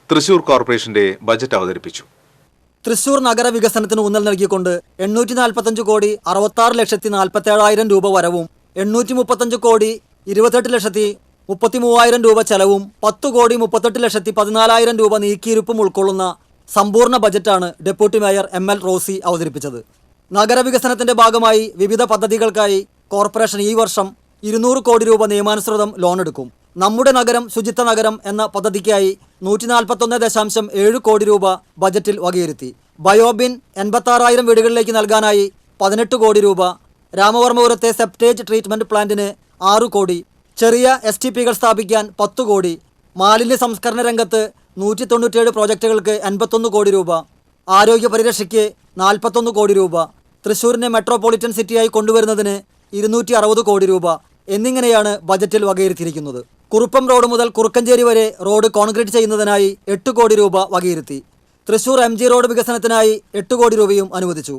തൃശൂർ കോർപ്പറേഷന്റെ ബജറ്റ് അവതരിപ്പിച്ചു. തൃശൂർ നഗര വികസനത്തിന് ഊന്നൽ നൽകിക്കൊണ്ട് 845 കോടി 66,47,000 രൂപ വരവും 835 കോടി 28,33,000 രൂപ ചെലവും 10 കോടി 38,14,000 രൂപ നീക്കിയിരുപ്പും ഉൾക്കൊള്ളുന്ന സമ്പൂർണ്ണ ബജറ്റാണ് ഡെപ്യൂട്ടി മേയർ ML റോസി അവതരിപ്പിച്ചത്. നഗരവികസനത്തിന്റെ ഭാഗമായി വിവിധ പദ്ധതികൾക്കായി കോർപ്പറേഷൻ ഈ വർഷം 200 കോടി രൂപ നിയമാനുസൃതം ലോൺ എടുക്കും. നമ്മുടെ നഗരം ശുചിത്വ നഗരം എന്ന പദ്ധതിക്കായി 141.7 കോടി രൂപ ബജറ്റിൽ വകയിരുത്തി. ബയോബിൻ 86,000 വീടുകളിലേക്ക് നൽകാനായി 18 കോടി രൂപ, രാമവർമ്മപുരത്തെ സെപ്റ്റേജ് ട്രീറ്റ്മെന്റ് പ്ലാന്റിന് 6 കോടി, ചെറിയ STPകൾ സ്ഥാപിക്കാൻ 10 കോടി, മാലിന്യ സംസ്കരണ രംഗത്ത് 197 പ്രോജക്റ്റുകൾക്ക് 81 കോടി രൂപ, ആരോഗ്യ പരിരക്ഷയ്ക്ക് 41 കോടി രൂപ, തൃശൂരിനെ മെട്രോപൊളിറ്റൻ സിറ്റിയായി കൊണ്ടുവരുന്നതിന് 260 കോടി രൂപ എന്നിങ്ങനെയാണ് ബജറ്റിൽ വകയിരുത്തിയിരിക്കുന്നത്. കുറുപ്പം റോഡ് മുതൽ കുറുക്കഞ്ചേരി വരെ റോഡ് കോൺക്രീറ്റ് ചെയ്യുന്നതിനായി 8 കോടി രൂപ വകയിരുത്തി. തൃശൂർ MG റോഡ് വികസനത്തിനായി 8 കോടി രൂപയും അനുവദിച്ചു.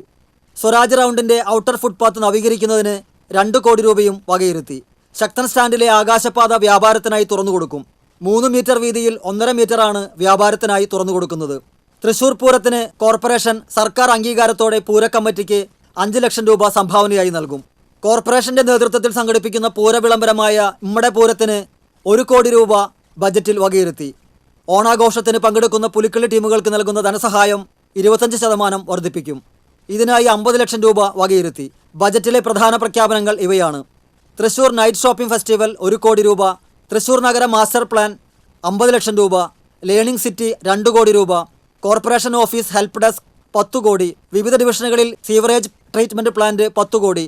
സ്വരാജ് റൗണ്ടിന്റെ ഔട്ടർ ഫുട്പാത്ത് നവീകരിക്കുന്നതിന് 2 കോടി രൂപയും വകയിരുത്തി. ശക്തൻ സ്റ്റാൻഡിലെ ആകാശപാത വ്യാപാരത്തിനായി തുറന്നുകൊടുക്കും. 3 മീറ്റർ വീതിയിൽ 1.5 മീറ്ററാണ് വ്യാപാരത്തിനായി തുറന്നുകൊടുക്കുന്നത്. തൃശൂർ പൂരത്തിന് കോർപ്പറേഷൻ സർക്കാർ അംഗീകാരത്തോടെ പൂര കമ്മിറ്റിക്ക് 5 ലക്ഷം രൂപ സംഭാവനയായി നൽകും. കോർപ്പറേഷന്റെ നേതൃത്വത്തിൽ സംഘടിപ്പിക്കുന്ന പൂരവിളംബരമായ ഉമ്മടെ പൂരത്തിന് 1 കോടി രൂപ ബജറ്റിൽ വകയിരുത്തി. ഓണാഘോഷത്തിന് പങ്കെടുക്കുന്ന പുലിക്കളി ടീമുകൾക്ക് നൽകുന്ന ധനസഹായം 25% വർദ്ധിപ്പിക്കും. ഇതിനായി 50 ലക്ഷം രൂപ വകയിരുത്തി. ബജറ്റിലെ പ്രധാന പ്രഖ്യാപനങ്ങൾ ഇവയാണ്: തൃശൂർ നൈറ്റ് ഷോപ്പിംഗ് ഫെസ്റ്റിവൽ 1 കോടി രൂപ, തൃശൂർ നഗര മാസ്റ്റർ പ്ലാൻ 50 ലക്ഷം രൂപ, ലേണിംഗ് സിറ്റി 2 കോടി രൂപ, കോർപ്പറേഷൻ ഓഫീസ് ഹെൽപ്പ് ഡെസ്ക് 10 കോടി, വിവിധ ഡിവിഷനുകളിൽ സീവറേജ് ട്രീറ്റ്മെന്റ് പ്ലാന്റ് 10 കോടി,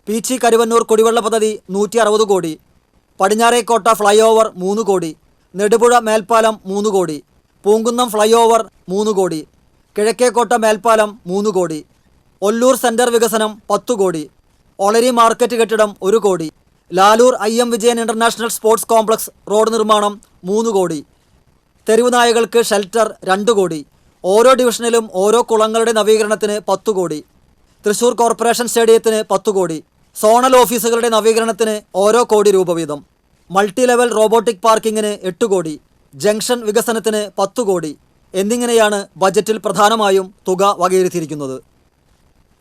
പീച്ചി കരുവന്നൂർ കുടിവെള്ള പദ്ധതി 160 കോടി, പടിഞ്ഞാറേക്കോട്ട ഫ്ലൈ ഓവർ 3 കോടി, നെടുപുഴ മേൽപ്പാലം 3 കോടി, പൂങ്കുന്നം ഫ്ലൈ ഓവർ 3 കോടി, കിഴക്കേക്കോട്ട മേൽപ്പാലം 3 കോടി, ഒല്ലൂർ സെന്റർ വികസനം 10 കോടി, ഒളരി മാർക്കറ്റ് കെട്ടിടം 1 crore, Lalur IM Vijayan international sports complex road നിർമ്മാണം 3 കോടി, തെരുവ് നായകൾക്ക് ഷെൽട്ടർ 2 കോടി, ഓരോ ഡിവിഷനിലും ഓരോ കുളങ്ങളുടെ നവീകരണത്തിന് 10 കോടി, തൃശൂർ കോർപ്പറേഷൻ സ്റ്റേഡിയത്തിന് 10 കോടി, സോണൽ ഓഫീസുകളുടെ നവീകരണത്തിന് ഓരോ കോടി രൂപ വീതം, മൾട്ടി ലെവൽ റോബോട്ടിക് പാർക്കിങ്ങിന് 8 കോടി, ജംഗ്ഷൻ വികസനത്തിന് 10 കോടി എന്നിങ്ങനെയാണ് ബജറ്റിൽ പ്രധാനമായും തുക വകയിരുത്തിയിരിക്കുന്നത്.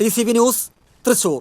TCV news, Thrissur.